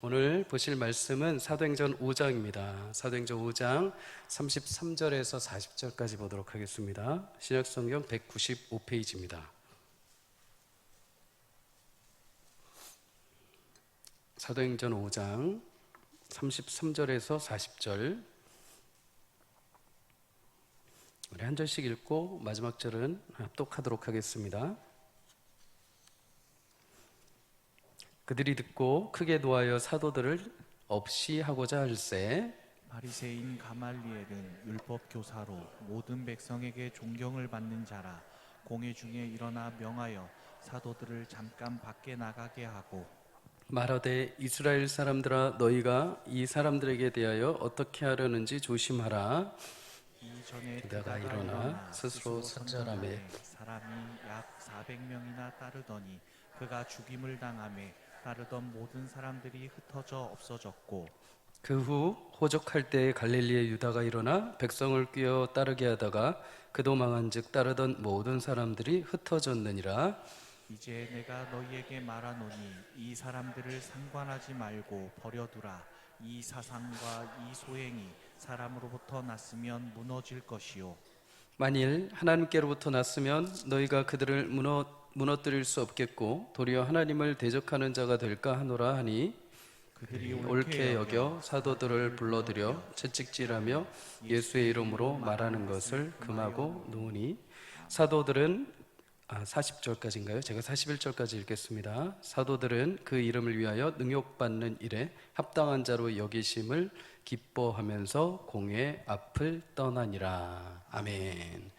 오늘 보실 말씀은 사도행전 5장입니다. 사도행전 5장 33절에서 40절까지 보도록 하겠습니다. 신약성경 195페이지입니다. 사도행전 5장 33절에서 40절, 우리 한 절씩 읽고 마지막 절은 합독하도록 하겠습니다. 그들이 듣고 크게 노하여 사도들을 없이 하고자 할세. 바리새인 가말리엘은 율법 교사로 모든 백성에게 존경을 받는 자라. 공회 중에 일어나 명하여 사도들을 잠깐 밖에 나가게 하고 말하되 이스라엘 사람들아, 너희가 이 사람들에게 대하여 어떻게 하려는지 조심하라. 이전에 그다가 일어나 스스로 선전하매 사람이 약 400명이나 따르더니 그가 죽임을 당하매 따르던 모든 사람들이 흩어져 없어졌고, 그 후 호적할 때에 갈릴리의 유다가 일어나 백성을 뀌어 따르게 하다가 그도 망한즉 따르던 모든 사람들이 흩어졌느니라. 이제 내가 너희에게 말하노니 이 사람들을 상관하지 말고 버려두라. 이 사상과 이 소행이 사람으로부터 났으면 무너질 것이요 만일 하나님께로부터 났으면 너희가 그들을 무너뜨릴 수 없겠고 도리어 하나님을 대적하는 자가 될까 하노라 하니, 그들이 옳게 여겨 사도들을 불러들여 채찍질하며 예수의 이름으로 말하는 것을 금하고 놓으니, 사도들은 40절까지인가요? 제가 41절까지 읽겠습니다. 사도들은 그 이름을 위하여 능욕받는 일에 합당한 자로 여기심을 기뻐하면서 공회 앞을 떠나니라. 아멘.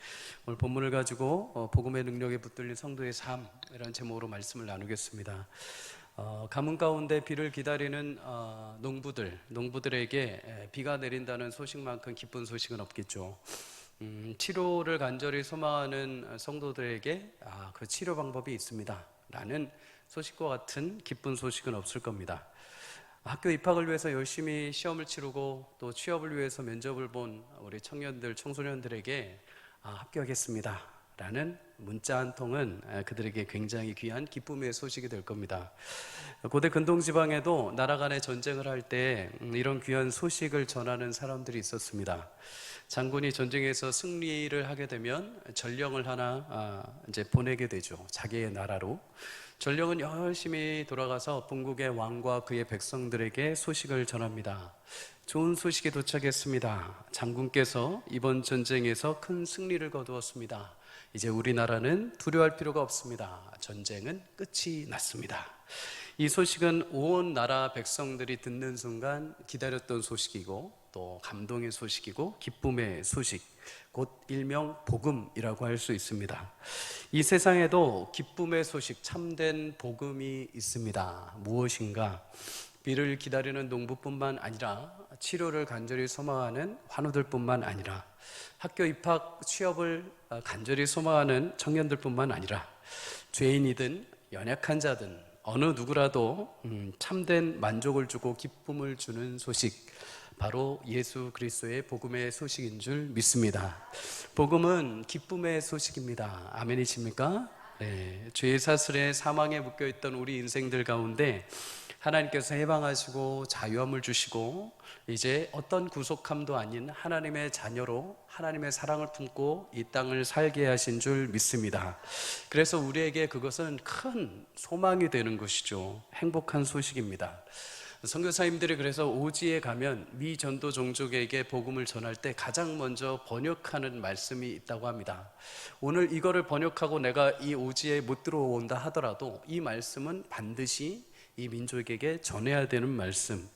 오늘 본문을 가지고 복음의 능력에 붙들린 성도의 삶이라는 제목으로 말씀을 나누겠습니다. 가뭄 가운데 비를 기다리는 농부들에게 비가 내린다는 소식만큼 기쁜 소식은 없겠죠. 치료를 간절히 소망하는 성도들에게 그 치료 방법이 있습니다 라는 소식과 같은 기쁜 소식은 없을 겁니다. 학교 입학을 위해서 열심히 시험을 치르고 또 취업을 위해서 면접을 본 우리 청년들, 청소년들에게 합격했습니다 라는 문자 한 통은 그들에게 굉장히 귀한 기쁨의 소식이 될 겁니다. 고대 근동지방에도 나라 간의 전쟁을 할 때 이런 귀한 소식을 전하는 사람들이 있었습니다. 장군이 전쟁에서 승리를 하게 되면 전령을 하나 이제 보내게 되죠. 자기의 나라로. 전령은 열심히 돌아가서 본국의 왕과 그의 백성들에게 소식을 전합니다. 좋은 소식이 도착했습니다. 장군께서 이번 전쟁에서 큰 승리를 거두었습니다. 이제 우리나라는 두려워할 필요가 없습니다. 전쟁은 끝이 났습니다. 이 소식은 온 나라 백성들이 듣는 순간 기다렸던 소식이고 또 감동의 소식이고 기쁨의 소식, 곧 일명 복음이라고 할 수 있습니다. 이 세상에도 기쁨의 소식, 참된 복음이 있습니다. 무엇인가? 비를 기다리는 농부뿐만 아니라 치료를 간절히 소망하는 환우들뿐만 아니라 학교 입학, 취업을 간절히 소망하는 청년들뿐만 아니라 죄인이든 연약한 자든 어느 누구라도 참된 만족을 주고 기쁨을 주는 소식, 바로 예수 그리스도의 복음의 소식인 줄 믿습니다. 복음은 기쁨의 소식입니다. 아멘이십니까? 네, 죄의 사슬에 사망에 묶여있던 우리 인생들 가운데 하나님께서 해방하시고 자유함을 주시고 이제 어떤 구속함도 아닌 하나님의 자녀로 하나님의 사랑을 품고 이 땅을 살게 하신 줄 믿습니다. 그래서 우리에게 그것은 큰 소망이 되는 것이죠. 행복한 소식입니다. 선교사님들이 그래서 오지에 가면 미 전도 종족에게 복음을 전할 때 가장 먼저 번역하는 말씀이 있다고 합니다. 오늘 이거를 번역하고 내가 이 오지에 못 들어온다 하더라도 이 말씀은 반드시 이 민족에게 전해야 되는 말씀.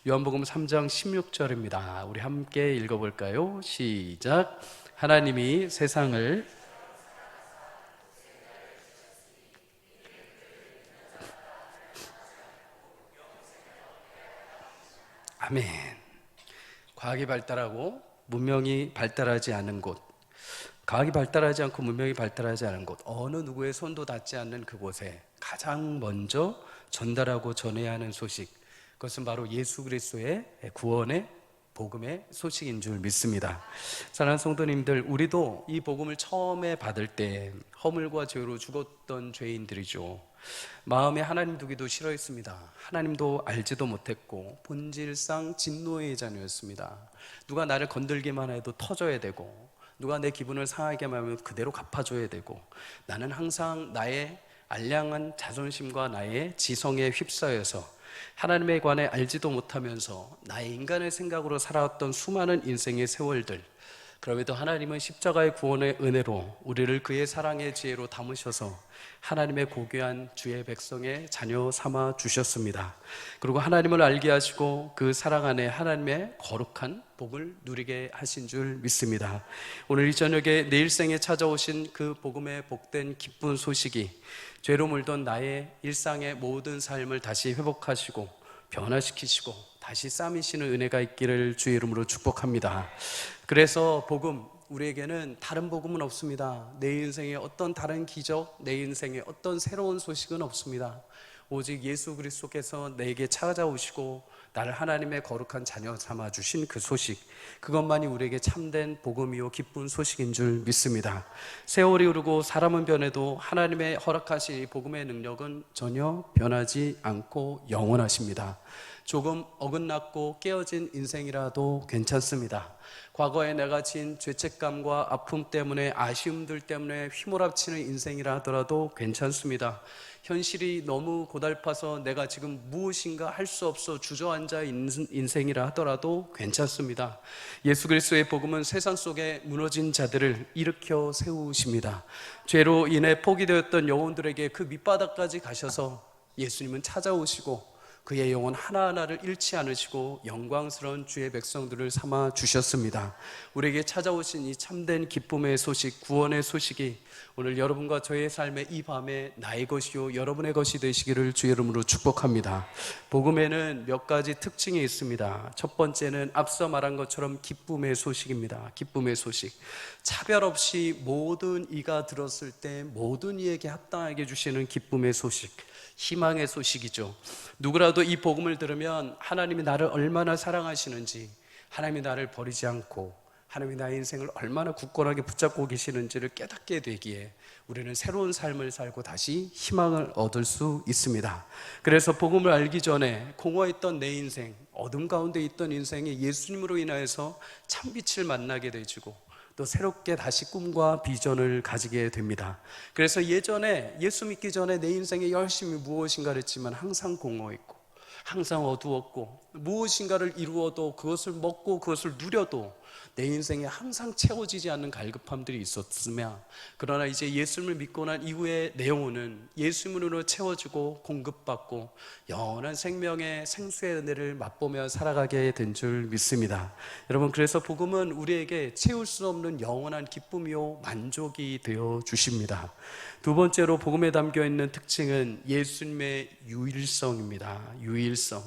요한복음 3장 16절입니다. 우리 함께 읽어볼까요? 시작. 하나님이 세상을 아멘. 과학이 발달하고 문명이 발달하지 않은 곳, 과학이 발달하지 않고 문명이 발달하지 않은 곳, 어느 누구의 손도 닿지 않는 그곳에 가장 먼저 전달하고 전해야 하는 소식, 그것은 바로 예수 그리스도의 구원의 복음의 소식인 줄 믿습니다. 사랑하는 성도님들, 우리도 이 복음을 처음에 받을 때 허물과 죄로 죽었던 죄인들이죠. 마음에 하나님 두기도 싫어했습니다. 하나님도 알지도 못했고 본질상 진노의 자녀였습니다. 누가 나를 건들기만 해도 터져야 되고, 누가 내 기분을 상하게만 하면 그대로 갚아줘야 되고, 나는 항상 나의 알량한 자존심과 나의 지성에 휩싸여서 하나님에 관해 알지도 못하면서 나의 인간의 생각으로 살아왔던 수많은 인생의 세월들, 그럼에도 하나님은 십자가의 구원의 은혜로 우리를 그의 사랑의 지혜로 담으셔서 하나님의 고귀한 주의 백성의 자녀 삼아 주셨습니다. 그리고 하나님을 알게 하시고 그 사랑 안에 하나님의 거룩한 복을 누리게 하신 줄 믿습니다. 오늘 이 저녁에 내 일생에 찾아오신 그 복음의 복된 기쁜 소식이 죄로 물던 나의 일상의 모든 삶을 다시 회복하시고 변화시키시고 다시 싸미시는 은혜가 있기를 주의 이름으로 축복합니다. 그래서 복음, 우리에게는 다른 복음은 없습니다. 내 인생에 어떤 다른 기적, 내 인생에 어떤 새로운 소식은 없습니다. 오직 예수 그리스도께서 내게 찾아오시고 나를 하나님의 거룩한 자녀 삼아 주신 그 소식, 그것만이 우리에게 참된 복음이요 기쁜 소식인 줄 믿습니다. 세월이 흐르고 사람은 변해도 하나님의 허락하신 이 복음의 능력은 전혀 변하지 않고 영원하십니다. 조금 어긋났고 깨어진 인생이라도 괜찮습니다. 과거에 내가 지은 죄책감과 아픔 때문에, 아쉬움들 때문에 휘몰아치는 인생이라 하더라도 괜찮습니다. 현실이 너무 고달파서 내가 지금 무엇인가 할 수 없어 주저앉아 있는 인생이라 하더라도 괜찮습니다. 예수 그리스도의 복음은 세상 속에 무너진 자들을 일으켜 세우십니다. 죄로 인해 포기되었던 영혼들에게 그 밑바닥까지 가셔서 예수님은 찾아오시고 그의 영혼 하나하나를 잃지 않으시고 영광스러운 주의 백성들을 삼아 주셨습니다. 우리에게 찾아오신 이 참된 기쁨의 소식, 구원의 소식이 오늘 여러분과 저의 삶의 이 밤에 나의 것이요 여러분의 것이 되시기를 주의 이름으로 축복합니다. 복음에는 몇 가지 특징이 있습니다. 첫 번째는 앞서 말한 것처럼 기쁨의 소식입니다. 기쁨의 소식. 차별 없이 모든 이가 들었을 때 모든 이에게 합당하게 주시는 기쁨의 소식, 희망의 소식이죠. 누구라도 이 복음을 들으면 하나님이 나를 얼마나 사랑하시는지, 하나님이 나를 버리지 않고 하나님이 나의 인생을 얼마나 굳건하게 붙잡고 계시는지를 깨닫게 되기에 우리는 새로운 삶을 살고 다시 희망을 얻을 수 있습니다. 그래서 복음을 알기 전에 공허했던 내 인생, 어둠 가운데 있던 인생이 예수님으로 인하여서 참빛을 만나게 되지고 또 새롭게 다시 꿈과 비전을 가지게 됩니다. 그래서 예전에 예수 믿기 전에 내 인생의 열심이 무엇인가를 했지만 항상 공허했고 항상 어두웠고 무엇인가를 이루어도 그것을 먹고 그것을 누려도 내 인생에 항상 채워지지 않는 갈급함들이 있었으며, 그러나 이제 예수님을 믿고 난 이후에 내 영혼은 예수님으로 채워지고 공급받고 영원한 생명의 생수의 은혜를 맛보며 살아가게 된 줄 믿습니다. 여러분, 그래서 복음은 우리에게 채울 수 없는 영원한 기쁨이요 만족이 되어 주십니다. 두 번째로 복음에 담겨 있는 특징은 예수님의 유일성입니다. 유일성.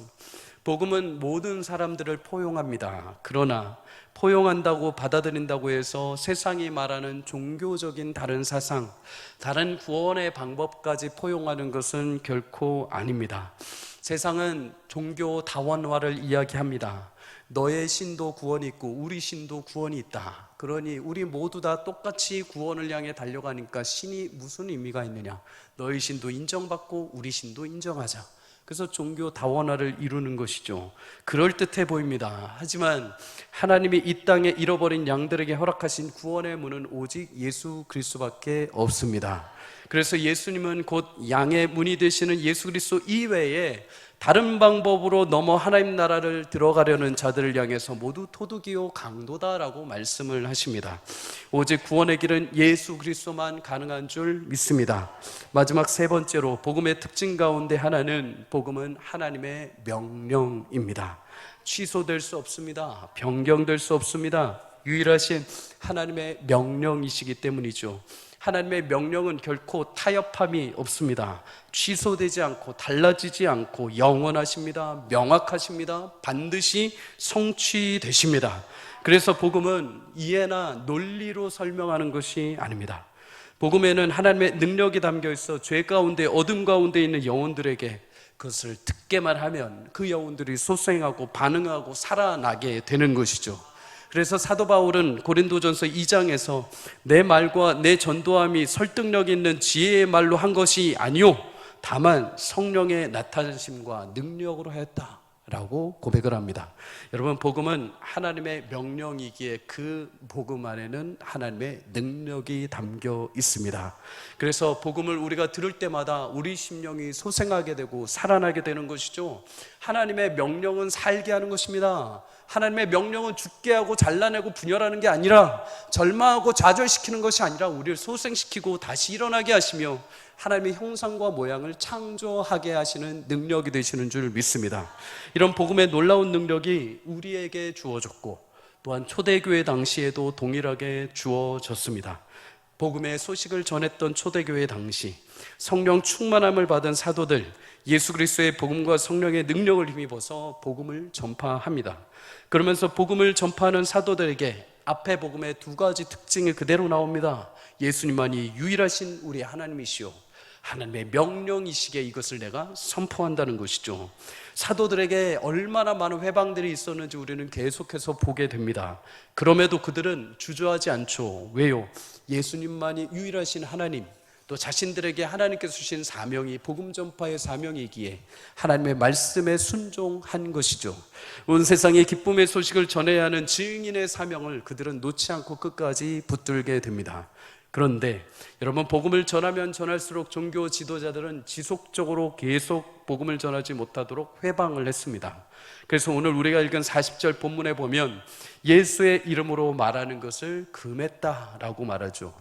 복음은 모든 사람들을 포용합니다. 그러나 포용한다고 받아들인다고 해서 세상이 말하는 종교적인 다른 사상, 다른 구원의 방법까지 포용하는 것은 결코 아닙니다. 세상은 종교 다원화를 이야기합니다. 너의 신도 구원이 있고 우리 신도 구원이 있다. 그러니 우리 모두 다 똑같이 구원을 향해 달려가니까 신이 무슨 의미가 있느냐. 너의 신도 인정받고 우리 신도 인정하자. 그래서 종교 다원화를 이루는 것이죠. 그럴듯해 보입니다. 하지만 하나님이 이 땅에 잃어버린 양들에게 허락하신 구원의 문은 오직 예수 그리스도밖에 없습니다. 그래서 예수님은 곧 양의 문이 되시는 예수 그리스도 이외에 다른 방법으로 넘어 하나님 나라를 들어가려는 자들을 향해서 모두 토둑이요 강도다라고 말씀을 하십니다. 오직 구원의 길은 예수 그리스도만 가능한 줄 믿습니다. 마지막 세 번째로 복음의 특징 가운데 하나는 복음은 하나님의 명령입니다. 취소될 수 없습니다. 변경될 수 없습니다. 유일하신 하나님의 명령이시기 때문이죠. 하나님의 명령은 결코 타협함이 없습니다. 취소되지 않고 달라지지 않고 영원하십니다. 명확하십니다. 반드시 성취되십니다. 그래서 복음은 이해나 논리로 설명하는 것이 아닙니다. 복음에는 하나님의 능력이 담겨 있어 죄 가운데 어둠 가운데 있는 영혼들에게 그것을 듣게만 하면 그 영혼들이 소생하고 반응하고 살아나게 되는 것이죠. 그래서 사도 바울은 고린도전서 2장에서 내 말과 내 전도함이 설득력 있는 지혜의 말로 한 것이 아니요 다만 성령의 나타나심과 능력으로 하였다라고 고백을 합니다. 여러분, 복음은 하나님의 명령이기에 그 복음 안에는 하나님의 능력이 담겨 있습니다. 그래서 복음을 우리가 들을 때마다 우리 심령이 소생하게 되고 살아나게 되는 것이죠. 하나님의 명령은 살게 하는 것입니다. 하나님의 명령은 죽게 하고 잘라내고 분열하는 게 아니라, 절망하고 좌절시키는 것이 아니라 우리를 소생시키고 다시 일어나게 하시며 하나님의 형상과 모양을 창조하게 하시는 능력이 되시는 줄 믿습니다. 이런 복음의 놀라운 능력이 우리에게 주어졌고 또한 초대교회 당시에도 동일하게 주어졌습니다. 복음의 소식을 전했던 초대교회 당시 성령 충만함을 받은 사도들, 예수 그리스도의 복음과 성령의 능력을 힘입어서 복음을 전파합니다. 그러면서 복음을 전파하는 사도들에게 앞에 복음의 두 가지 특징이 그대로 나옵니다. 예수님만이 유일하신 우리 하나님이시오, 하나님의 명령이시기에 이것을 내가 선포한다는 것이죠. 사도들에게 얼마나 많은 회방들이 있었는지 우리는 계속해서 보게 됩니다. 그럼에도 그들은 주저하지 않죠. 왜요? 예수님만이 유일하신 하나님, 또 자신들에게 하나님께서 주신 사명이 복음 전파의 사명이기에 하나님의 말씀에 순종한 것이죠. 온 세상에 기쁨의 소식을 전해야 하는 증인의 사명을 그들은 놓지 않고 끝까지 붙들게 됩니다. 그런데 여러분, 복음을 전하면 전할수록 종교 지도자들은 지속적으로 계속 복음을 전하지 못하도록 회방을 했습니다. 그래서 오늘 우리가 읽은 40절 본문에 보면 예수의 이름으로 말하는 것을 금했다라고 말하죠.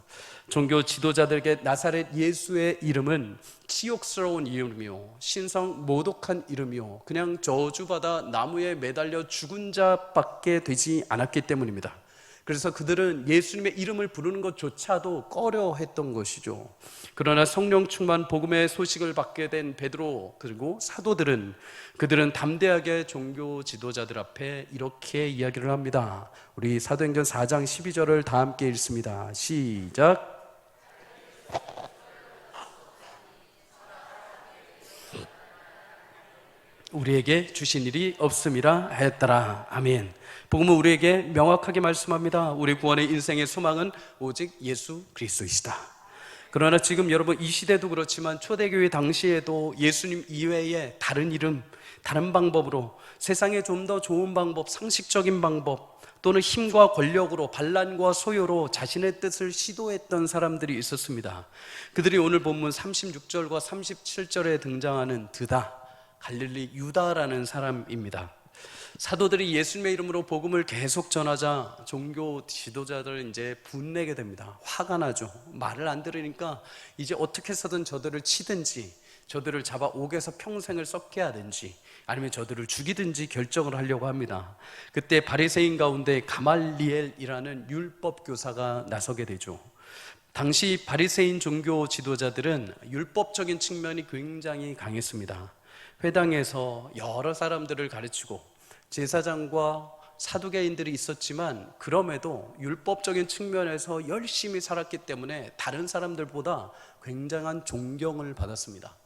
종교 지도자들에게 나사렛 예수의 이름은 치욕스러운 이름이요, 신성 모독한 이름이요, 그냥 저주받아 나무에 매달려 죽은 자밖에 되지 않았기 때문입니다. 그래서 그들은 예수님의 이름을 부르는 것조차도 꺼려했던 것이죠. 그러나 성령 충만 복음의 소식을 받게 된 베드로 그리고 사도들은 그들은 담대하게 종교 지도자들 앞에 이렇게 이야기를 합니다. 우리 사도행전 4장 12절을 다 함께 읽습니다. 시작. 우리에게 주신 일이 없음이라 하였더라. 아멘. 복음은 우리에게 명확하게 말씀합니다. 우리 구원의 인생의 소망은 오직 예수 그리스도이시다. 그러나 지금 여러분, 이 시대도 그렇지만 초대교회 당시에도 예수님 이외에 다른 이름, 다른 방법으로 세상에 좀 더 좋은 방법, 상식적인 방법 또는 힘과 권력으로, 반란과 소요로 자신의 뜻을 시도했던 사람들이 있었습니다. 그들이 오늘 본문 36절과 37절에 등장하는 드다, 갈릴리 유다라는 사람입니다. 사도들이 예수님의 이름으로 복음을 계속 전하자 종교 지도자들은 이제 분내게 됩니다. 화가 나죠. 말을 안 들으니까 이제 어떻게 해서든 저들을 치든지, 저들을 잡아 옥에서 평생을 썩게 하든지, 아니면 저들을 죽이든지 결정을 하려고 합니다. 그때 바리새인 가운데 가말리엘이라는 율법 교사가 나서게 되죠. 당시 바리새인 종교 지도자들은 율법적인 측면이 굉장히 강했습니다. 회당에서 여러 사람들을 가르치고 제사장과 사두개인들이 있었지만 그럼에도 율법적인 측면에서 열심히 살았기 때문에 다른 사람들보다 굉장한 존경을 받았습니다.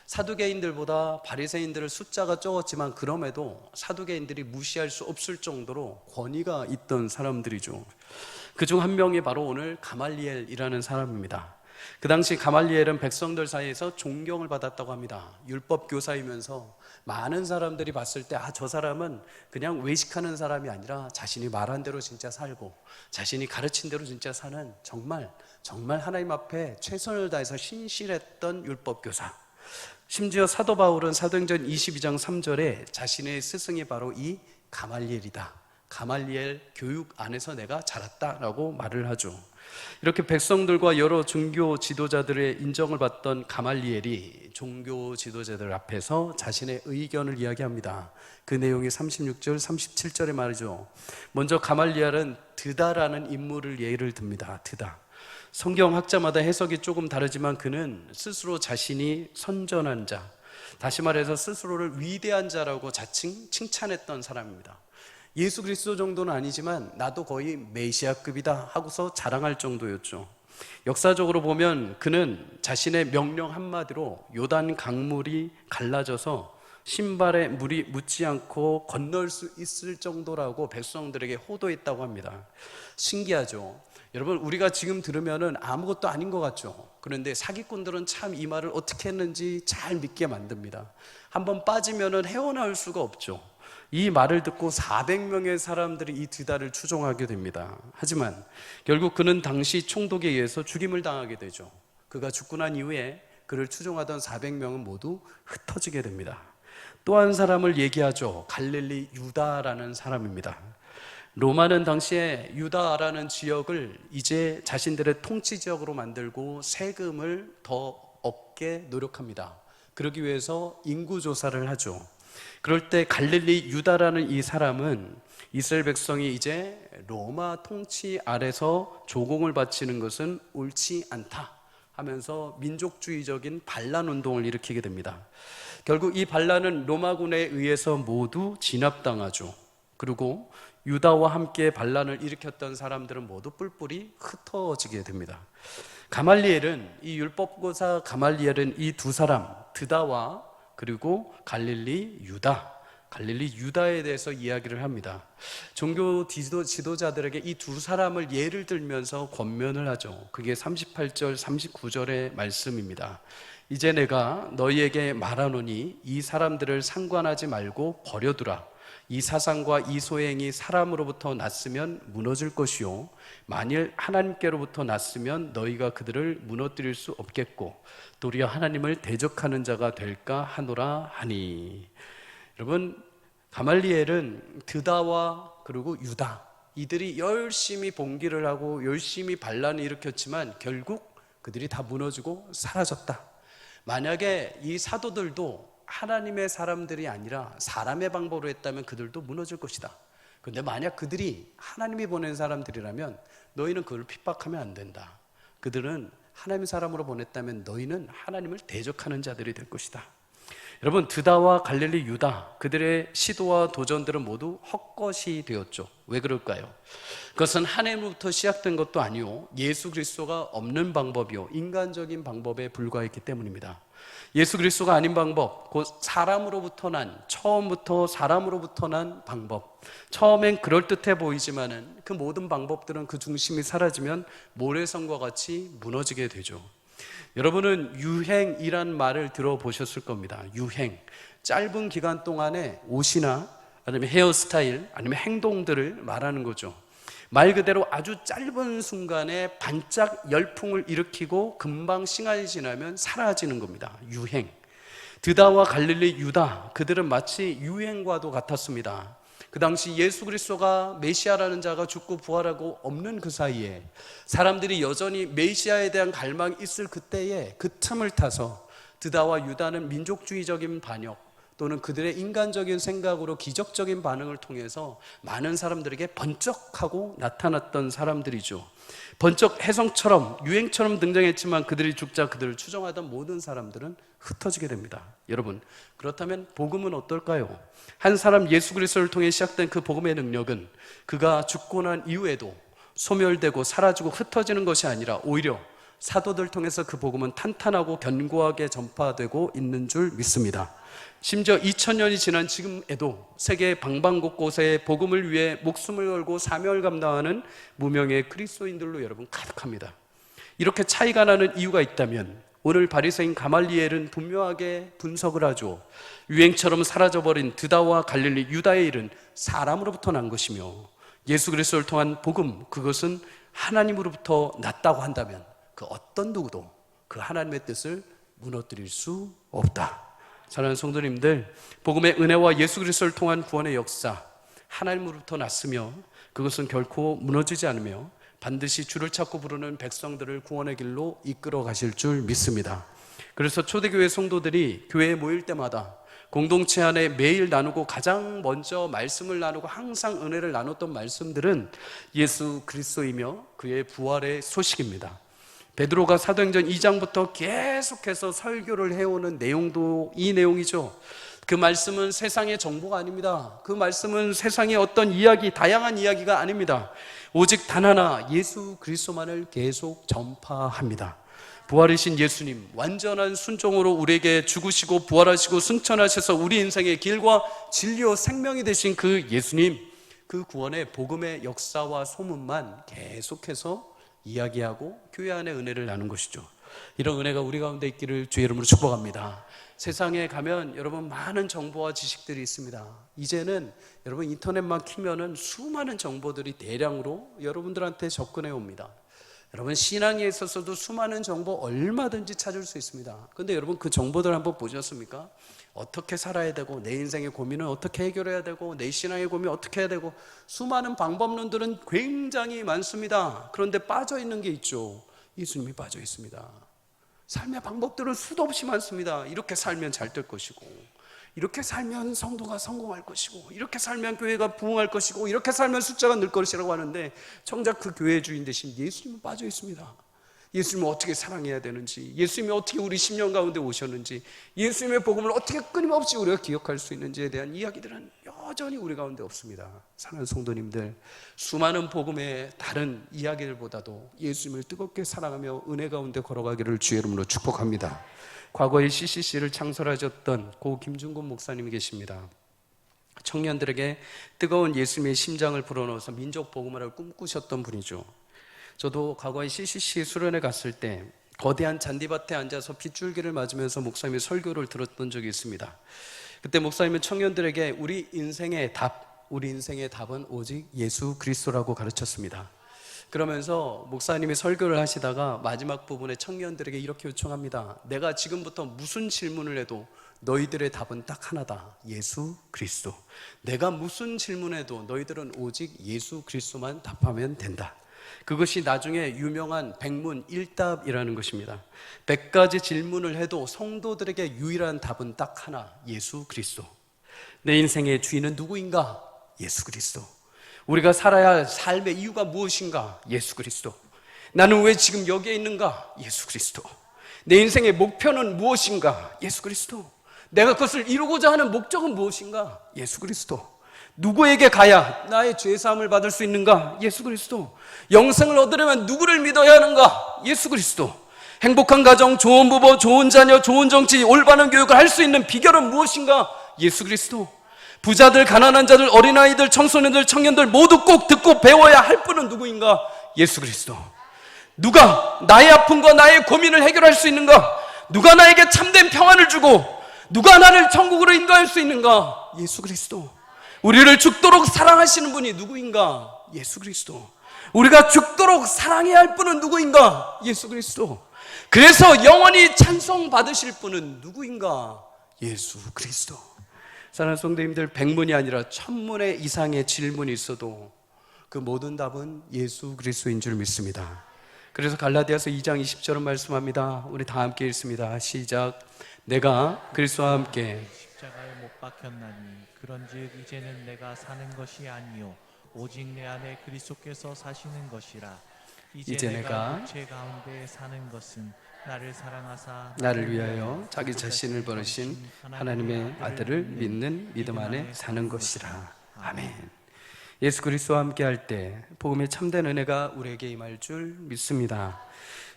사두개인들보다 바리새인들은 숫자가 적었지만 그럼에도 사두개인들이 무시할 수 없을 정도로 권위가 있던 사람들이죠. 그중 한 명이 바로 오늘 가말리엘이라는 사람입니다. 그 당시 가말리엘은 백성들 사이에서 존경을 받았다고 합니다. 율법 교사이면서 많은 사람들이 봤을 때 저 사람은 그냥 외식하는 사람이 아니라 자신이 말한 대로 진짜 살고 자신이 가르친 대로 진짜 사는 정말 하나님 앞에 최선을 다해서 신실했던 율법 교사. 심지어 사도 바울은 사도행전 22장 3절에 자신의 스승이 바로 이 가말리엘이다, 가말리엘 교육 안에서 내가 자랐다라고 말을 하죠. 이렇게 백성들과 여러 종교 지도자들의 인정을 받던 가말리엘이 종교 지도자들 앞에서 자신의 의견을 이야기합니다. 그 내용이 36절, 37절에 말이죠. 먼저 가말리엘은 드다라는 인물을 예를 듭니다. 드다. 성경학자마다 해석이 조금 다르지만 그는 스스로 자신이 선전한 자, 다시 말해서 스스로를 위대한 자라고 자칭 칭찬했던 사람입니다. 예수 그리스도 정도는 아니지만 나도 거의 메시아급이다 하고서 자랑할 정도였죠. 역사적으로 보면 그는 자신의 명령 한마디로 요단 강물이 갈라져서 신발에 물이 묻지 않고 건널 수 있을 정도라고 백성들에게 호도했다고 합니다. 신기하죠? 여러분, 우리가 지금 들으면은 아무것도 아닌 것 같죠? 그런데 사기꾼들은 참 이 말을 어떻게 했는지 잘 믿게 만듭니다. 한번 빠지면은 헤어나올 수가 없죠. 이 말을 듣고 400명의 사람들이 이 드다를 추종하게 됩니다. 하지만 결국 그는 당시 총독에 의해서 죽임을 당하게 되죠. 그가 죽고 난 이후에 그를 추종하던 400명은 모두 흩어지게 됩니다. 또 한 사람을 얘기하죠. 갈릴리 유다라는 사람입니다. 로마는 당시에 유다라는 지역을 이제 자신들의 통치 지역으로 만들고 세금을 더 얻게 노력합니다. 그러기 위해서 인구 조사를 하죠. 그럴 때 갈릴리 유다라는 이 사람은 이스라엘 백성이 이제 로마 통치 아래서 조공을 바치는 것은 옳지 않다 하면서 민족주의적인 반란 운동을 일으키게 됩니다. 결국 이 반란은 로마군에 의해서 모두 진압당하죠. 그리고 유다와 함께 반란을 일으켰던 사람들은 모두 뿔뿔이 흩어지게 됩니다. 가말리엘은, 이 율법교사 가말리엘은 이 두 사람, 드다와 그리고 갈릴리 유다에 대해서 이야기를 합니다. 종교 지도자들에게 이 두 사람을 예를 들면서 권면을 하죠. 그게 38절 39절의 말씀입니다. 이제 내가 너희에게 말하노니 이 사람들을 상관하지 말고 버려두라. 이 사상과 이 소행이 사람으로부터 났으면 무너질 것이요 만일 하나님께로부터 났으면 너희가 그들을 무너뜨릴 수 없겠고 도리어 하나님을 대적하는 자가 될까 하노라 하니. 여러분, 가말리엘은 드다와 그리고 유다, 이들이 열심히 봉기를 하고 열심히 반란을 일으켰지만 결국 그들이 다 무너지고 사라졌다. 만약에 이 사도들도 하나님의 사람들이 아니라 사람의 방법으로 했다면 그들도 무너질 것이다. 그런데 만약 그들이 하나님이 보낸 사람들이라면 너희는 그걸 핍박하면 안 된다. 그들은 하나님의 사람으로 보냈다면 너희는 하나님을 대적하는 자들이 될 것이다. 여러분, 드다와 갈릴리 유다, 그들의 시도와 도전들은 모두 헛것이 되었죠. 왜 그럴까요? 그것은 하나님으로부터 시작된 것도 아니요 예수 그리스도가 없는 방법이요 인간적인 방법에 불과했기 때문입니다. 예수 그리스도가 아닌 방법, 곧 사람으로부터 난, 처음부터 사람으로부터 난 방법. 처음엔 그럴듯해 보이지만은 그 모든 방법들은 그 중심이 사라지면 모래성과 같이 무너지게 되죠. 여러분은 유행이란 말을 들어보셨을 겁니다. 유행. 짧은 기간 동안에 옷이나 아니면 헤어스타일 아니면 행동들을 말하는 거죠. 말 그대로 아주 짧은 순간에 반짝 열풍을 일으키고 금방 시간이 지나면 사라지는 겁니다. 유행. 드다와 갈릴리 유다, 그들은 마치 유행과도 같았습니다. 그 당시 예수 그리스도가 메시아라는 자가 죽고 부활하고 없는 그 사이에 사람들이 여전히 메시아에 대한 갈망이 있을 그때에 그 틈을 타서 드다와 유다는 민족주의적인 반역 또는 그들의 인간적인 생각으로 기적적인 반응을 통해서 많은 사람들에게 번쩍하고 나타났던 사람들이죠. 번쩍 혜성처럼 유행처럼 등장했지만 그들이 죽자 그들을 추종하던 모든 사람들은 흩어지게 됩니다. 여러분, 그렇다면 복음은 어떨까요? 한 사람 예수 그리스도를 통해 시작된 그 복음의 능력은 그가 죽고 난 이후에도 소멸되고 사라지고 흩어지는 것이 아니라 오히려 사도들 통해서 그 복음은 탄탄하고 견고하게 전파되고 있는 줄 믿습니다. 심지어 2000년이 지난 지금에도 세계 방방곳곳에 복음을 위해 목숨을 걸고 사명을 감당하는 무명의 그리스도인들로 여러분 가득합니다. 이렇게 차이가 나는 이유가 있다면 오늘 바리새인 가말리엘은 분명하게 분석을 하죠. 유행처럼 사라져버린 드다와 갈릴리 유다의 일은 사람으로부터 난 것이며 예수 그리스도를 통한 복음, 그것은 하나님으로부터 났다고 한다면 그 어떤 누구도 그 하나님의 뜻을 무너뜨릴 수 없다. 사랑하는 성도님들, 복음의 은혜와 예수 그리스도를 통한 구원의 역사, 하나님으로부터 났으며 그것은 결코 무너지지 않으며 반드시 주를 찾고 부르는 백성들을 구원의 길로 이끌어 가실 줄 믿습니다. 그래서 초대교회 성도들이 교회에 모일 때마다 공동체 안에 매일 나누고 가장 먼저 말씀을 나누고 항상 은혜를 나눴던 말씀들은 예수 그리스도이며 그의 부활의 소식입니다. 베드로가 사도행전 2장부터 계속해서 설교를 해오는 내용도 이 내용이죠. 그 말씀은 세상의 정보가 아닙니다. 그 말씀은 세상의 어떤 이야기, 다양한 이야기가 아닙니다. 오직 단 하나 예수 그리스도만을 계속 전파합니다. 부활이신 예수님, 완전한 순종으로 우리에게 죽으시고 부활하시고 승천하셔서 우리 인생의 길과 진리와 생명이 되신 그 예수님, 그 구원의 복음의 역사와 소문만 계속해서 이야기하고 교회 안에 은혜를 나눈 것이죠. 이런 은혜가 우리 가운데 있기를 주의 이름으로 축복합니다. 세상에 가면 여러분 많은 정보와 지식들이 있습니다. 이제는 여러분 인터넷만 키면은 수많은 정보들이 대량으로 여러분들한테 접근해 옵니다. 여러분 신앙에 있어서도 수많은 정보 얼마든지 찾을 수 있습니다. 근데 여러분 그 정보들 한번 보셨습니까? 어떻게 살아야 되고 내 인생의 고민은 어떻게 해결해야 되고 내 신앙의 고민 어떻게 해야 되고 수많은 방법론들은 굉장히 많습니다. 그런데 빠져 있는 게 있죠. 예수님이 빠져 있습니다. 삶의 방법들은 수도 없이 많습니다. 이렇게 살면 잘 될 것이고, 이렇게 살면 성도가 성공할 것이고, 이렇게 살면 교회가 부흥할 것이고, 이렇게 살면 숫자가 늘 것이라고 하는데 정작 그 교회의 주인 대신 예수님은 빠져 있습니다. 예수님을 어떻게 사랑해야 되는지, 예수님이 어떻게 우리 심령 가운데 오셨는지, 예수님의 복음을 어떻게 끊임없이 우리가 기억할 수 있는지에 대한 이야기들은 여전히 우리 가운데 없습니다. 사랑하는 성도님들, 수많은 복음의 다른 이야기들보다도 예수님을 뜨겁게 사랑하며 은혜 가운데 걸어가기를 주의 이름으로 축복합니다. 과거에 CCC를 창설하셨던 고 김중곤 목사님이 계십니다. 청년들에게 뜨거운 예수님의 심장을 불어넣어서 민족 복음화를 꿈꾸셨던 분이죠. 저도 과거에 CCC 수련회 갔을 때 거대한 잔디밭에 앉아서 빗줄기를 맞으면서 목사님의 설교를 들었던 적이 있습니다. 그때 목사님은 청년들에게 우리 인생의 답은 오직 예수 그리스도라고 가르쳤습니다. 그러면서 목사님이 설교를 하시다가 마지막 부분에 청년들에게 이렇게 요청합니다. 내가 지금부터 무슨 질문을 해도 너희들의 답은 딱 하나다. 예수 그리스도. 내가 무슨 질문해도 너희들은 오직 예수 그리스도만 답하면 된다. 그것이 나중에 유명한 백문일답이라는 것입니다. 100가지 질문을 해도 성도들에게 유일한 답은 딱 하나, 예수 그리스도. 내 인생의 주인은 누구인가? 예수 그리스도. 우리가 살아야 할 삶의 이유가 무엇인가? 예수 그리스도. 나는 왜 지금 여기에 있는가? 예수 그리스도. 내 인생의 목표는 무엇인가? 예수 그리스도. 내가 그것을 이루고자 하는 목적은 무엇인가? 예수 그리스도. 누구에게 가야 나의 죄사함을 받을 수 있는가? 예수 그리스도. 영생을 얻으려면 누구를 믿어야 하는가? 예수 그리스도. 행복한 가정, 좋은 부부, 좋은 자녀, 좋은 정치, 올바른 교육을 할 수 있는 비결은 무엇인가? 예수 그리스도. 부자들, 가난한 자들, 어린아이들, 청소년들, 청년들 모두 꼭 듣고 배워야 할 분은 누구인가? 예수 그리스도. 누가 나의 아픔과 나의 고민을 해결할 수 있는가? 누가 나에게 참된 평안을 주고 누가 나를 천국으로 인도할 수 있는가? 예수 그리스도. 우리를 죽도록 사랑하시는 분이 누구인가? 예수 그리스도. 우리가 죽도록 사랑해야 할 분은 누구인가? 예수 그리스도. 그래서 영원히 찬송 받으실 분은 누구인가? 예수 그리스도. 사랑하는 성도님들, 100문이 아니라 1000문의 이상의 질문이 있어도 그 모든 답은 예수 그리스도인 줄 믿습니다. 그래서 갈라디아서 2장 20절은 말씀합니다. 우리 다 함께 읽습니다. 시작. 내가 그리스도와 함께 십자가에 못 박혔나니 그런즉 이제는 내가 사는 것이 아니요 오직 내 안에 그리스도께서 사시는 것이라. 이제 내가 육체 가운데 사는 것은 나를 사랑하사 나를 위하여 자기 자신을 버리신 하나님의 아들을 믿는 믿음 안에 사는 것이라. 아멘. 예수 그리스도와 함께 할 때 복음의 참된 은혜가 우리에게 임할 줄 믿습니다.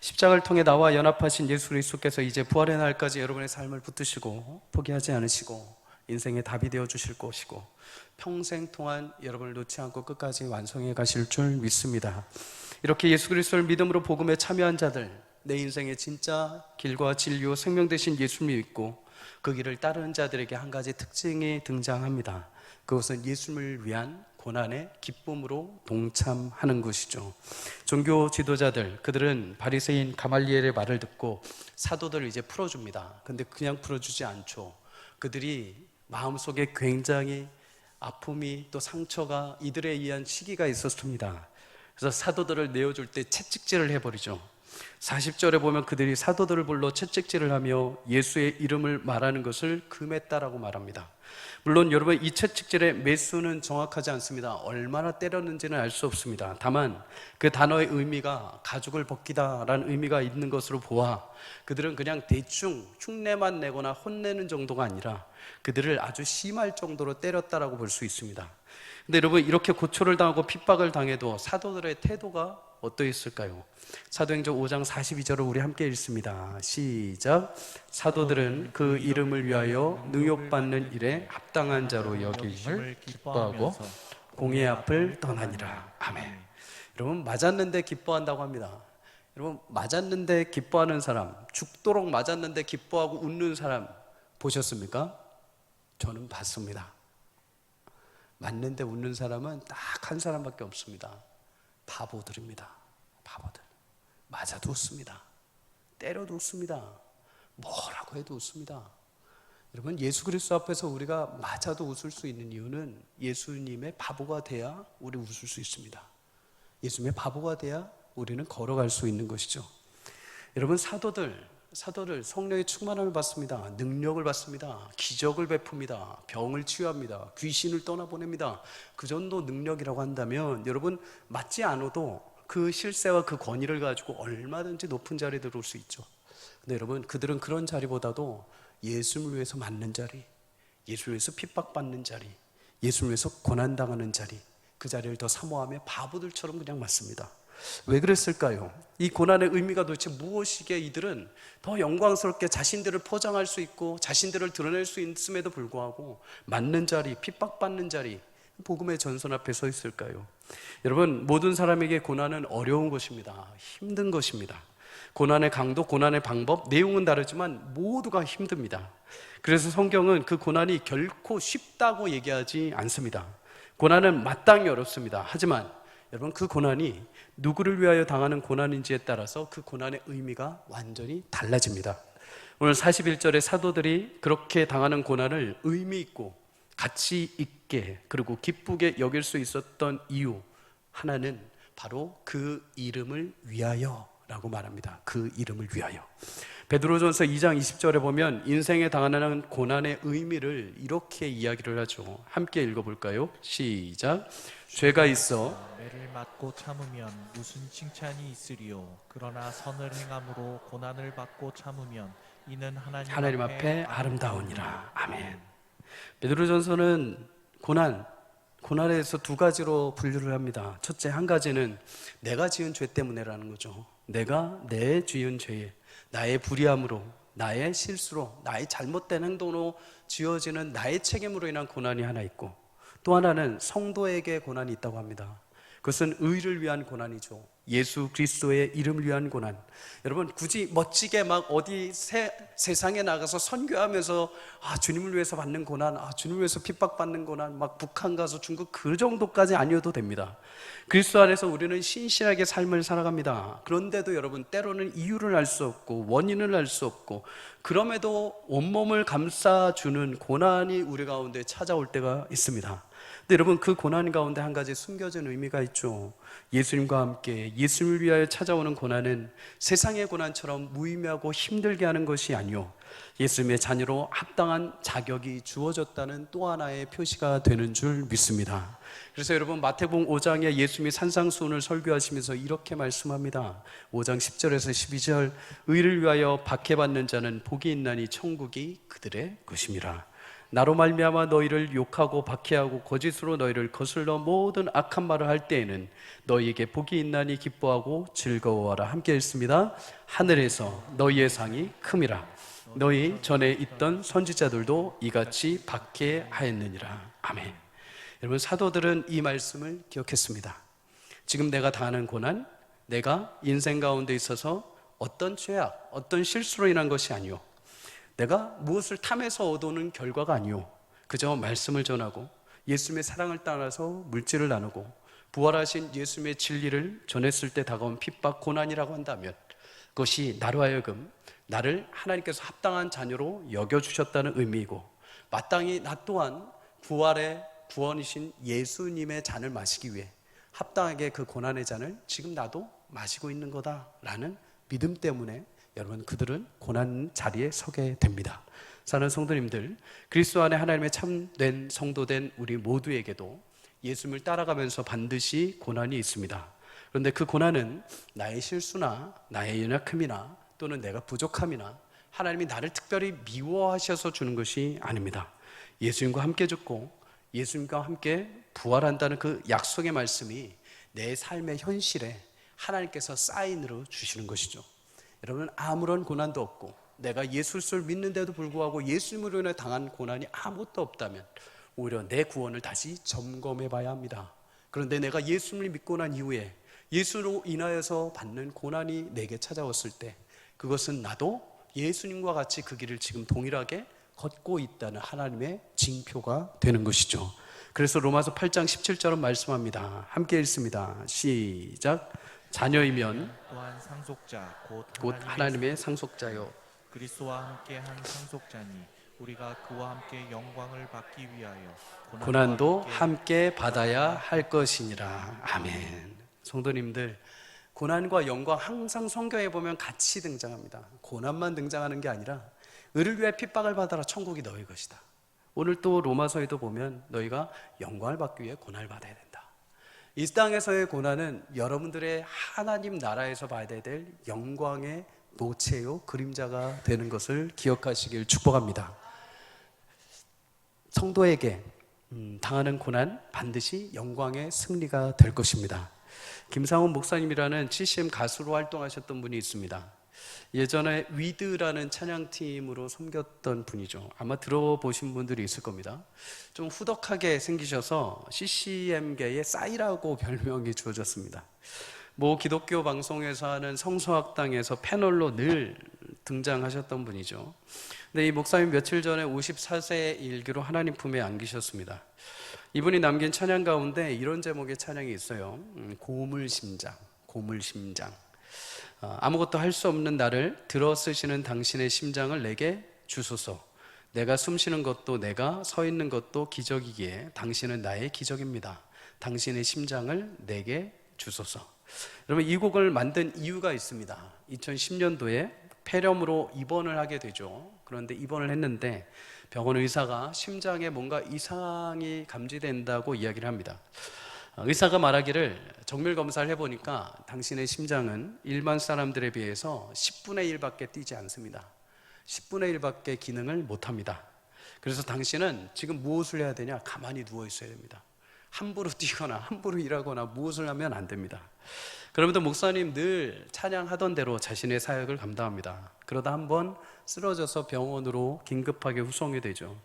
십자가를 통해 나와 연합하신 예수 그리스도께서 이제 부활의 날까지 여러분의 삶을 붙드시고 포기하지 않으시고 인생의 답이 되어 주실 것이고 평생 동안 여러분을 놓지 않고 끝까지 완성해 가실 줄 믿습니다. 이렇게 예수 그리스도를 믿음으로 복음에 참여한 자들, 내 인생의 진짜 길과 진리요 생명 되신 예수님을 믿고 그 길을 따르는 자들에게 한 가지 특징이 등장합니다. 그것은 예수님을 위한 고난의 기쁨으로 동참하는 것이죠. 종교 지도자들, 그들은 바리새인 가말리엘의 말을 듣고 사도들을 이제 풀어줍니다. 근데 그냥 풀어주지 않죠. 그들이 마음속에 굉장히 아픔이 또 상처가 이들에 의한 시기가 있었습니다. 그래서 사도들을 내어줄 때 채찍질을 해버리죠. 40절에 보면 그들이 사도들을 불러 채찍질을 하며 예수의 이름을 말하는 것을 금했다라고 말합니다. 물론 여러분, 이 채찍질의 매수는 정확하지 않습니다. 얼마나 때렸는지는 알 수 없습니다. 다만 그 단어의 의미가 가죽을 벗기다라는 의미가 있는 것으로 보아 그들은 그냥 대충 흉내만 내거나 혼내는 정도가 아니라 그들을 아주 심할 정도로 때렸다라고 볼 수 있습니다. 근데 여러분, 이렇게 고초를 당하고 핍박을 당해도 사도들의 태도가 어떠했을까요? 사도행전 5장 42절을 우리 함께 읽습니다. 시작. 사도들은 그 이름을 위하여 능욕받는 일에 합당한 자로 여김을 기뻐하고 공의 앞을 떠나니라. 아멘. 여러분, 맞았는데 기뻐한다고 합니다. 여러분, 맞았는데 기뻐하는 사람, 죽도록 맞았는데 기뻐하고 웃는 사람 보셨습니까? 저는 봤습니다. 맞는데 웃는 사람은 딱 한 사람밖에 없습니다. 바보들입니다. 바보들. 맞아도 웃습니다. 때려도 웃습니다. 뭐라고 해도 웃습니다. 여러분, 예수 그리스도 앞에서 우리가 맞아도 웃을 수 있는 이유는 예수님의 바보가 돼야 우리 웃을 수 있습니다. 예수님의 바보가 돼야 우리는 걸어갈 수 있는 것이죠. 여러분, 사도들 성령의 충만함을 받습니다. 능력을 받습니다. 기적을 베풉니다. 병을 치유합니다. 귀신을 떠나보냅니다. 그 정도 능력이라고 한다면 여러분, 맞지 않아도 그 실세와 그 권위를 가지고 얼마든지 높은 자리에 들어올 수 있죠. 근데 여러분, 그들은 그런 자리보다도 예수를 위해서 맞는 자리, 예수를 위해서 핍박받는 자리, 예수를 위해서 고난당하는 자리, 그 자리를 더 사모하며 바보들처럼 그냥 맞습니다. 왜 그랬을까요? 이 고난의 의미가 도대체 무엇이기에 이들은 더 영광스럽게 자신들을 포장할 수 있고 자신들을 드러낼 수 있음에도 불구하고 맞는 자리, 핍박받는 자리, 복음의 전선 앞에 서 있을까요? 여러분, 모든 사람에게 고난은 어려운 것입니다. 힘든 것입니다. 고난의 강도, 고난의 방법, 내용은 다르지만 모두가 힘듭니다. 그래서 성경은 그 고난이 결코 쉽다고 얘기하지 않습니다. 고난은 마땅히 어렵습니다. 하지만 여러분, 그 고난이 누구를 위하여 당하는 고난인지에 따라서 그 고난의 의미가 완전히 달라집니다. 오늘 41절에 사도들이 그렇게 당하는 고난을 의미 있고 가치 있게 그리고 기쁘게 여길 수 있었던 이유 하나는 바로 그 이름을 위하여 라고 말합니다. 그 이름을 위하여. 베드로전서 2장 20절에 보면 인생에 당하는 고난의 의미를 이렇게 이야기를 하죠. 함께 읽어볼까요? 시작. 죄가 있어 매를 맞고 참으면 무슨 칭찬이 있으리요. 그러나 선을 행함으로 고난을 받고 참으면 이는 하나님 앞에 아름다우니라. 아멘. 베드로전서는 고난에 대해서 두 가지로 분류를 합니다. 첫째, 한 가지는 내가 지은 죄 때문에라는 거죠. 내가 내 지은 죄에 나의 불의함으로, 나의 실수로, 나의 잘못된 행동으로 지어지는 나의 책임으로 인한 고난이 하나 있고, 또 하나는 성도에게 고난이 있다고 합니다. 그것은 의를 위한 고난이죠. 예수 그리스도의 이름을 위한 고난. 여러분, 굳이 멋지게 막 어디 세상에 나가서 선교하면서 주님을 위해서 받는 고난, 주님을 위해서 핍박받는 고난, 막 북한 가서 중국 그 정도까지 아니어도 됩니다. 그리스도 안에서 우리는 신실하게 삶을 살아갑니다. 그런데도 여러분, 때로는 이유를 알 수 없고 원인을 알 수 없고 그럼에도 온몸을 감싸주는 고난이 우리 가운데 찾아올 때가 있습니다. 근데 여러분, 그 고난 가운데 한 가지 숨겨진 의미가 있죠. 예수님과 함께 예수님을 위하여 찾아오는 고난은 세상의 고난처럼 무의미하고 힘들게 하는 것이 아니요, 예수님의 자녀로 합당한 자격이 주어졌다는 또 하나의 표시가 되는 줄 믿습니다. 그래서 여러분, 마태복음 5장에 예수님이 산상수훈을 설교하시면서 이렇게 말씀합니다. 5장 10절에서 12절. 의를 위하여 박해받는 자는 복이 있나니 천국이 그들의 것임이라. 나로 말미암아 너희를 욕하고 박해하고 거짓으로 너희를 거슬러 모든 악한 말을 할 때에는 너희에게 복이 있나니 기뻐하고 즐거워하라. 함께 읽습니다. 하늘에서 너희의 상이 큼이라. 너희 전에 있던 선지자들도 이같이 박해하였느니라. 아멘. 여러분, 사도들은 이 말씀을 기억했습니다. 지금 내가 당하는 고난, 내가 인생 가운데 있어서 어떤 죄악, 어떤 실수로 인한 것이 아니오, 내가 무엇을 탐해서 얻어오는 결과가 아니오, 그저 말씀을 전하고 예수님의 사랑을 따라서 물질을 나누고 부활하신 예수님의 진리를 전했을 때 다가온 핍박, 고난이라고 한다면 그것이 나로 하여금 나를 하나님께서 합당한 자녀로 여겨주셨다는 의미이고, 마땅히 나 또한 부활의 구원이신 예수님의 잔을 마시기 위해 합당하게 그 고난의 잔을 지금 나도 마시고 있는 거다라는 믿음 때문에 여러분 그들은 고난 자리에 서게 됩니다. 사랑하는 성도님들, 그리스도 안에 하나님의 참된 성도된 우리 모두에게도 예수님을 따라가면서 반드시 고난이 있습니다. 그런데 그 고난은 나의 실수나 나의 연약함이나 또는 내가 부족함이나 하나님이 나를 특별히 미워하셔서 주는 것이 아닙니다. 예수님과 함께 죽고 예수님과 함께 부활한다는 그 약속의 말씀이 내 삶의 현실에 하나님께서 사인으로 주시는 것이죠. 여러분, 아무런 고난도 없고 내가 예수를 믿는데도 불구하고 예수님으로 인해 당한 고난이 아무것도 없다면 오히려 내 구원을 다시 점검해 봐야 합니다. 그런데 내가 예수님을 믿고 난 이후에 예수로 인하여서 받는 고난이 내게 찾아왔을 때 그것은 나도 예수님과 같이 그 길을 지금 동일하게 걷고 있다는 하나님의 징표가 되는 것이죠. 그래서 로마서 8장 17절은 말씀합니다. 함께 읽습니다. 시작. 자녀이면 또한 상속자 곧 하나님의 상속자요 그리스도와 함께한 상속자니 우리가 그와 함께 영광을 받기 위하여 고난도 함께 받아야 할 것이니라. 아멘. 성도님들, 고난과 영광 항상 성경에 보면 같이 등장합니다. 고난만 등장하는 게 아니라 의를 위해 핍박을 받아라 천국이 너희 것이다. 오늘 또 로마서에도 보면 너희가 영광을 받기 위해 고난을 받아야 된다. 이 땅에서의 고난은 여러분들의 하나님 나라에서 받아야 될 영광의 노체요 그림자가 되는 것을 기억하시길 축복합니다. 성도에게 당하는 고난 반드시 영광의 승리가 될 것입니다. 김상훈 목사님이라는 CCM 가수로 활동하셨던 분이 있습니다. 예전에 위드라는 찬양팀으로 섬겼던 분이죠. 아마 들어보신 분들이 있을 겁니다. 좀 후덕하게 생기셔서 CCM계의 싸이라고 별명이 주어졌습니다. 뭐 기독교 방송에서 하는 성서학당에서 패널로 늘 등장하셨던 분이죠. 근데 이 목사님 며칠 전에 54세의 일기로 하나님 품에 안기셨습니다. 이분이 남긴 찬양 가운데 이런 제목의 찬양이 있어요. 고물심장, 고물심장. 아무것도 할 수 없는 나를 들어 쓰시는 당신의 심장을 내게 주소서. 내가 숨 쉬는 것도 내가 서 있는 것도 기적이기에 당신은 나의 기적입니다. 당신의 심장을 내게 주소서. 여러분, 이 곡을 만든 이유가 있습니다. 2010년도에 폐렴으로 입원을 하게 되죠. 그런데 입원을 했는데 병원 의사가 심장에 뭔가 이상이 감지된다고 이야기를 합니다. 의사가 말하기를 정밀 검사를 해보니까 당신의 심장은 일반 사람들에 비해서 10분의 1밖에 뛰지 않습니다. 10분의 1밖에 기능을 못합니다. 그래서 당신은 지금 무엇을 해야 되냐? 가만히 누워 있어야 됩니다. 함부로 뛰거나 함부로 일하거나 무엇을 하면 안 됩니다. 그러면서 목사님 늘 찬양하던 대로 자신의 사역을 감당합니다. 그러다 한번 쓰러져서 병원으로 긴급하게 후송이 되죠.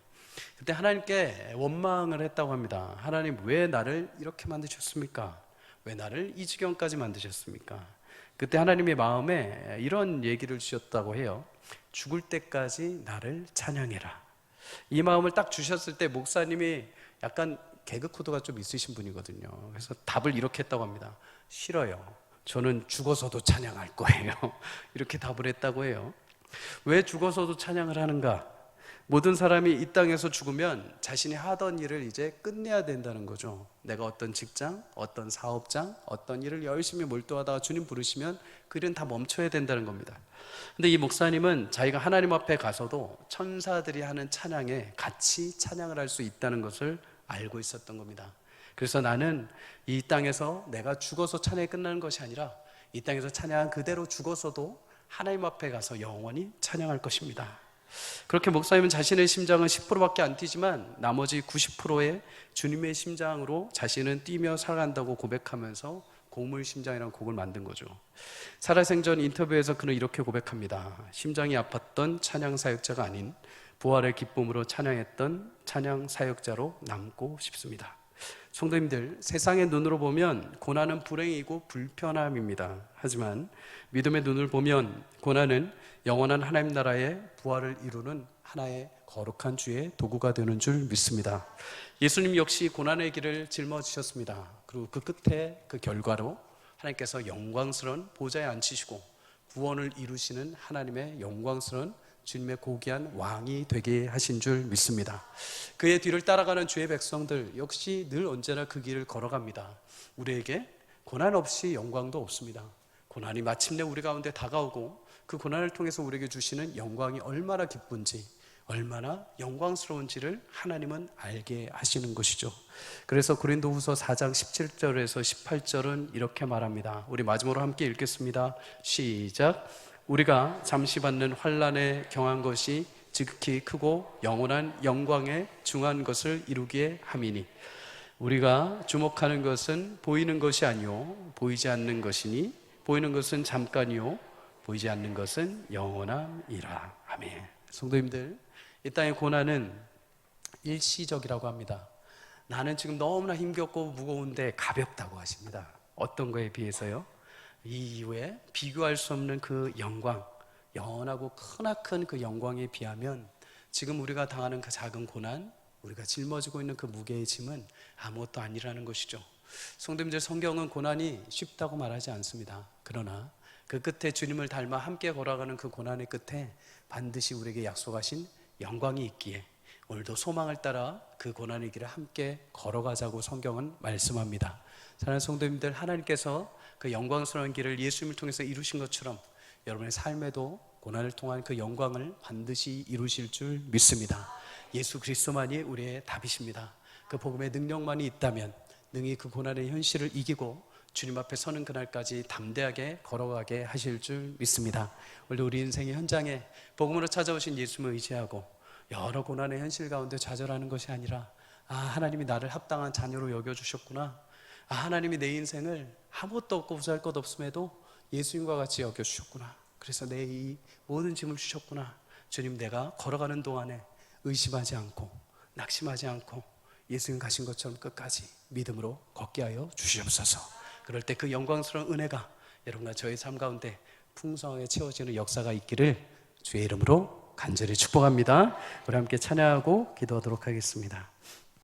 그때 하나님께 원망을 했다고 합니다. 하나님, 왜 나를 이렇게 만드셨습니까? 왜 나를 이 지경까지 만드셨습니까? 그때 하나님의 마음에 이런 얘기를 주셨다고 해요. 죽을 때까지 나를 찬양해라. 이 마음을 딱 주셨을 때 목사님이 약간 개그 코드가 좀 있으신 분이거든요. 그래서 답을 이렇게 했다고 합니다. 싫어요. 저는 죽어서도 찬양할 거예요. 이렇게 답을 했다고 해요. 왜 죽어서도 찬양을 하는가? 모든 사람이 이 땅에서 죽으면 자신이 하던 일을 이제 끝내야 된다는 거죠. 내가 어떤 직장, 어떤 사업장, 어떤 일을 열심히 몰두하다가 주님 부르시면 그 일은 다 멈춰야 된다는 겁니다. 근데 이 목사님은 자기가 하나님 앞에 가서도 천사들이 하는 찬양에 같이 찬양을 할 수 있다는 것을 알고 있었던 겁니다. 그래서 나는 이 땅에서 내가 죽어서 찬양이 끝나는 것이 아니라 이 땅에서 찬양한 그대로 죽어서도 하나님 앞에 가서 영원히 찬양할 것입니다. 그렇게 목사님은 자신의 심장은 10%밖에 안 뛰지만 나머지 90%의 주님의 심장으로 자신은 뛰며 살아간다고 고백하면서 고물심장이라는 곡을 만든 거죠. 살아생전 인터뷰에서 그는 이렇게 고백합니다. 심장이 아팠던 찬양 사역자가 아닌 부활의 기쁨으로 찬양했던 찬양 사역자로 남고 싶습니다. 성도님들, 세상의 눈으로 보면 고난은 불행이고 불편함입니다. 하지만 믿음의 눈을 보면 고난은 영원한 하나님 나라의 부활을 이루는 하나의 거룩한 주의 도구가 되는 줄 믿습니다. 예수님 역시 고난의 길을 짊어지셨습니다. 그리고 그 끝에 그 결과로 하나님께서 영광스러운 보좌에 앉히시고 구원을 이루시는 하나님의 영광스러운 주님의 고귀한 왕이 되게 하신 줄 믿습니다. 그의 뒤를 따라가는 주의 백성들 역시 늘 언제나 그 길을 걸어갑니다. 우리에게 고난 없이 영광도 없습니다. 고난이 마침내 우리 가운데 다가오고 그 고난을 통해서 우리에게 주시는 영광이 얼마나 기쁜지, 얼마나 영광스러운지를 하나님은 알게 하시는 것이죠. 그래서 고린도후서 4장 17절에서 18절은 이렇게 말합니다. 우리 마지막으로 함께 읽겠습니다. 시작. 우리가 잠시 받는 환난에 경한 것이 지극히 크고 영원한 영광에 중한 것을 이루기에 함이니 우리가 주목하는 것은 보이는 것이 아니요 보이지 않는 것이니 보이는 것은 잠깐이요 보이지 않는 것은 영원함이라. 아멘. 성도님들, 이 땅의 고난은 일시적이라고 합니다. 나는 지금 너무나 힘겹고 무거운데 가볍다고 하십니다. 어떤 거에 비해서요? 이 이후에 비교할 수 없는 그 영광, 영원하고 크나큰 그 영광에 비하면 지금 우리가 당하는 그 작은 고난, 우리가 짊어지고 있는 그 무게의 짐은 아무것도 아니라는 것이죠. 성도님들, 성경은 고난이 쉽다고 말하지 않습니다. 그러나 그 끝에 주님을 닮아 함께 걸어가는 그 고난의 끝에 반드시 우리에게 약속하신 영광이 있기에 오늘도 소망을 따라 그 고난의 길을 함께 걸어가자고 성경은 말씀합니다. 사랑하는 성도님들, 하나님께서 그 영광스러운 길을 예수님을 통해서 이루신 것처럼 여러분의 삶에도 고난을 통한 그 영광을 반드시 이루실 줄 믿습니다. 예수 그리스도만이 우리의 답이십니다. 그 복음의 능력만이 있다면 능히 그 고난의 현실을 이기고 주님 앞에 서는 그날까지 담대하게 걸어가게 하실 줄 믿습니다. 오늘 우리 인생의 현장에 복음으로 찾아오신 예수님을 의지하고 여러 고난의 현실 가운데 좌절하는 것이 아니라 하나님이 나를 합당한 자녀로 여겨주셨구나, 하나님이 내 인생을 아무것도 없고 부자할 것 없음에도 예수님과 같이 여겨주셨구나, 그래서 내 이 모든 짐을 주셨구나, 주님 내가 걸어가는 동안에 의심하지 않고 낙심하지 않고 예수님 가신 것처럼 끝까지 믿음으로 걷게 하여 주시옵소서. 그럴 때 그 영광스러운 은혜가 여러분과 저의 삶 가운데 풍성하게 채워지는 역사가 있기를 주의 이름으로 간절히 축복합니다. 우리 함께 찬양하고 기도하도록 하겠습니다.